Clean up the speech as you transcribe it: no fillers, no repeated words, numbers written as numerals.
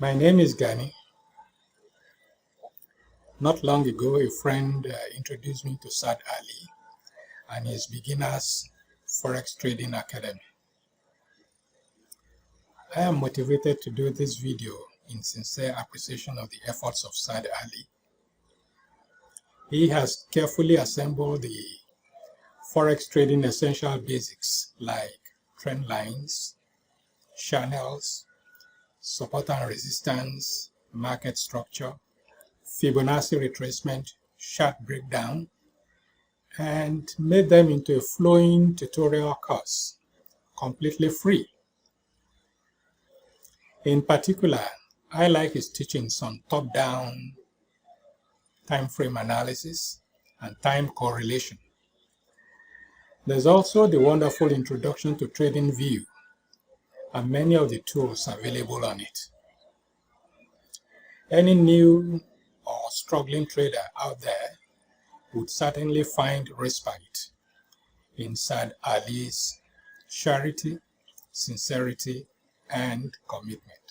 My name is Gani. Not long ago, a friend introduced me to Saad Ali and his beginners Forex Trading Academy. I am motivated to do this video in sincere appreciation of the efforts of Saad Ali. He has carefully assembled the Forex trading essential basics like trend lines, channels, support and resistance, market structure, Fibonacci retracement, chart breakdown, and made them into a flowing tutorial course, completely free. In particular, I like his teachings on top-down time frame analysis and time correlation. There's also the wonderful introduction to TradingView and many of the tools available on it. Any new or struggling trader out there would certainly find respite in Saad Ali's charity, sincerity, and commitment.